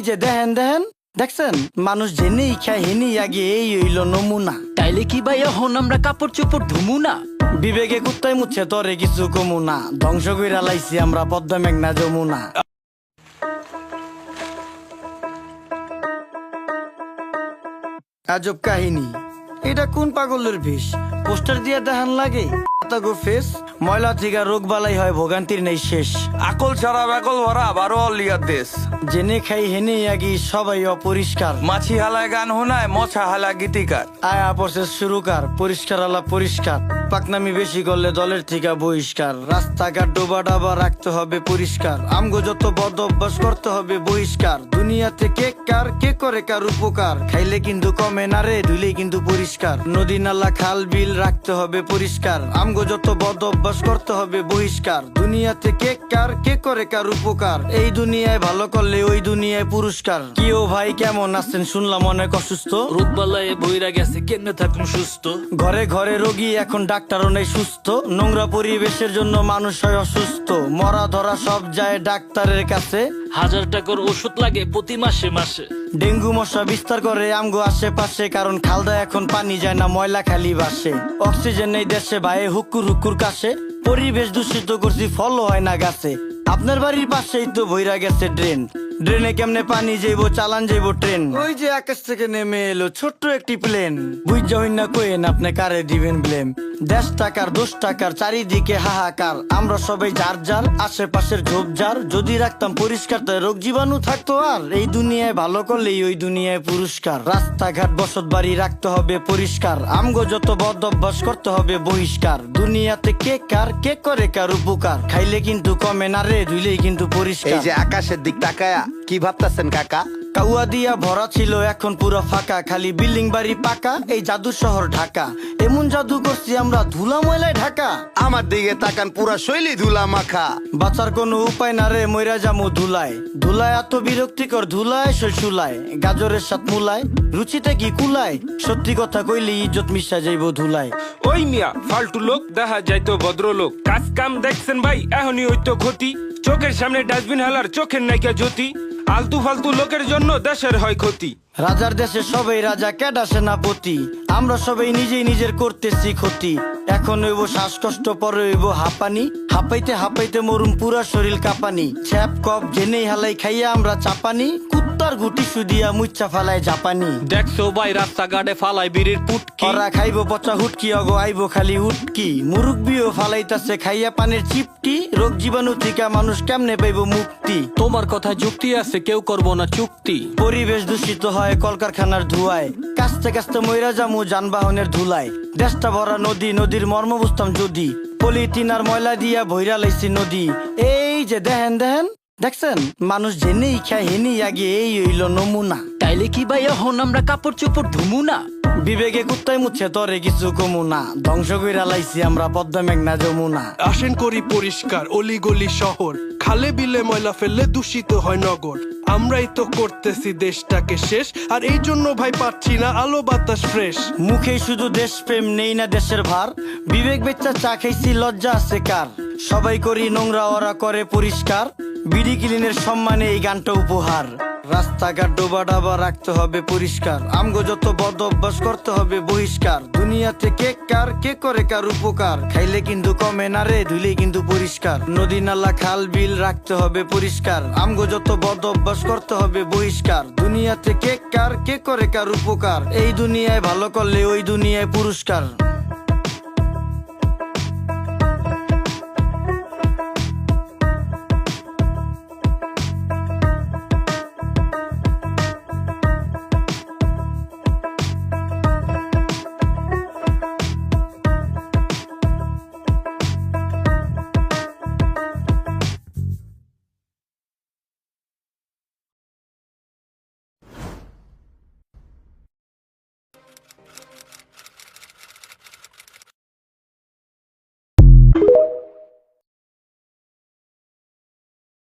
যে দেখেন দেখেন দেখছেন মানুষ জেনেই খায় হেনেই আগে এই হইল নমুনা। তাইলে কি ভাই এখন আমরা কাপড় চোপড় ধুমু না? বিবেকে কুত্তায় মুচ্ছে তরে কিছু কমু না, ধ্বংস কইরা লাইছি আমরা পদ্মা মেঘনা যমুনা। আজব কাহিনী, এটা কোন পাগলের বেশ? পোস্টার দিয়ে দেখান লাগে গো ফেস, ময়লা থেকে রোগ বালাই হয় ভোগান্তির নেই শেষ। আকল ছাড়া ব্যাকল ভরা বারো অলিয়ার দেশ। জেনে খাই হেনে আগি সবাই অপরিষ্কার। মাছি হালায় গান হোনায় মশা হালা গীতিকার। আয়া প্রসেস শুরুকার, পরিষ্কার আলা পরিষ্কার। পাকনামি বেশি করলে দলের থেকে বহিষ্কার। রাস্তাঘাট ডোবা ডাবা রাখতে হবে পরিষ্কার। আমগো যত বদ অভ্যাস করতে হবে বহিষ্কার। দুনিয়াতে কে কার কে করে কার উপকার, খাইলে কিন্তু কমে না রে ধুইলে কিন্তু পরিষ্কার। নদী নালা খাল বিল রাখতে হবে পরিষ্কার। আমগো যত বদ অভ্যাস করতে হবে বহিষ্কার। দুনিয়াতে কে কার কে করে কার উপকার, এই দুনিয়ায় ভালো করলে ওই দুনিয়ায় পুরস্কার। কি ও ভাই কেমন আছেন? শুনলাম অনেক অসুস্থ। রোগবালায় বইরা গেছে কেমনে থাকুন সুস্থ? ঘরে ঘরে রোগী এখন ডাক্তারও নেই সুস্থ। নোংরা পরিবেশের জন্য মানুষ হয় অসুস্থ। মরা ধরা সব যায় ডাক্তারের কাছে। 1000 টাকার ওষুধ লাগে প্রতি মাসে মাসে। ডেঙ্গু মশা বিস্তার করে আমগো আশেপাশে, কারণ খালদা এখন পানি যায় না ময়লা খালি বাসে। অক্সিজেন নেই দেশে ভাই হুকুর হুকুর কাশে। পরিবেশ দূষিত করছি ফলও হয় না গাছে। আপনার বাড়ির পাশেই তো বইরা গেছে ড্রেন। ড্রেনে কেমনে পানি যাইবো চালান যাইবো ট্রেন। ওই যে আকাশ থেকে নেমে এলো ছোট্ট একটি প্লেন। বুঝা হইন না কইেন আপনি কারে দিবেন ব্লেম। 10 টাকার 10 টাকার চারিদিকে হাহাকার। আমরা সবাই যার যার আশেপাশের ঝোপঝাড় যদি রাখতাম পরিষ্কার, তাই রোগ জীবাণু থাকতো আর। এই দুনিয়ায় ভালো করলেই ওই দুনিয়ায় পুরস্কার। রাস্তাঘাট বসত বাড়ি রাখতে হবে পরিষ্কার। আমগো যত বদ অভ্যাস করতে হবে বহিষ্কার। দুনিয়াতে কে কার কে করে কার উপকার, খাইলে কিন্তু কমে না রে ধুইলেই কিন্তু এই পরিষ্কার। যে আকাশের দিক তাকায়া কি ভাবতাছেন কাকা? কাউয়া দিয়া ভরা ছিল এখন পুরো ফাঁকা। খালি বিল্ডিং বাড়ি পাকা, এই জাদু শহর ঢাকা। এমন জাদু করছি আমরা ধুলা ময়লায় ঢাকা। আমার দিকে তাকান পুরা শৈলী ধুলা মাখা। বাঁচার কোনো উপায় না রে মইরা জামু ধুলায়। ধুলায় এত বিরক্তিকর ধুলায় শৈশুলায়। গাজরের সাথ মুলায় রুচিতে কি কুলায়। সত্যি কথা কইলি ইজ্জত মিশা যাইব ধুলায়। ওই মিয়া ফালতু লোক দেখা যাইতো ভদ্রলোক। কাজ কাম দেখছেন ভাই এখনই হইতো ক্ষতি। চোখের সামনে ডাস্টবিন হালার চোখের নাইকা জ্যোতি। আলতু ফালতু লোকের জন্য দেশের হয় ক্ষতি। রাজার দেশে সবাই রাজা কেডা সেনাপতি। আমরা সবাই নিজেই নিজের করতেছি ক্ষতি। এখন হইব শ্বাসকষ্ট পরে হইব হাঁপানি। হাঁপাইতে হাঁপাইতে মরুম পুরা শরীর কাঁপানি। ছ্যাপ কপ জেনেই হালাই খাইয়া আমরা চাপানি। কুত্তার গুটি সুদিয়া মুচ্চা ফালায় জাপানি। দেখছো ভাই রাস্তাঘাটে ফালাই বিড়ির পুটকি। ওরা খাইব পচা হুটকি অগো আইব খালি উটকি। মুরুব্বিও ফালাইতাছে খাইয়া পানের চিপটি। রোগ জীবাণু থেকে মানুষ কেমনে পাইব মুক্তি। তোমার কথা যুক্তি আছে কেউ করবো না চুক্তি। পরিবেশ দূষিত হয় কলকারখানার ধোঁয়ায়। কাস্তে কাস্তে মইরা জামু যানবাহনের ধুলায়। দেশটা ভরা নদী, নদীর মর্ম বুঝতাম যদি। পলিথিন আর ময়লা দিয়া ভইরা লাইছি নদী। এই যে দেখেন দেখেন দেখছেন মানুষ জেনেই খায় হেনেই আগে এই হইল নমুনা। তাইলে কি ভাই এখন আমরা কাপড় চোপড় ধুমু না? বিবেকে কুত্তায় মুচ্ছে তরে কিছু কমু না, ধ্বংস কইরা লাইছি আমরা পদ্মা মেঘনা যমুনা। আসেন করি পরিষ্কার অলিগলি শহর, খালে বিলে ময়লা ফেললে দূষিত হয় নগর। আমরাই তো করতেছি দেশটাকে শেষ, আর এই জন্য ভাই পাচ্ছি না আলো বাতাস ফ্রেশ। মুখে শুধু দেশপ্রেম নেই না দেশের ভার। বিবেক বেচ্চা চা খাইছি লজ্জা আছে কার। সবাই করি নোংরা ওরা করে পরিষ্কার। বিডি ক্লিনের সম্মানে এই গানটা উপহার। রাস্তাঘাট ডোবা ডাবা রাখতে হবে পরিষ্কার। আমগো যত বদ অভ্যাস করতে হবে বহিষ্কার। দুনিয়াতে কে কার কে করে কার উপকার, খাইলে কিন্তু কমে না রে ধুইলেই কিন্তু পরিষ্কার। নদী নালা খাল বিল রাখতে হবে পরিষ্কার। আমগো যত বদ অভ্যাস করতে হবে বহিষ্কার। দুনিয়াতে কে কার কে করে কার উপকার, এই দুনিয়ায় ভালো করলে ওই দুনিয়ায় পুরস্কার।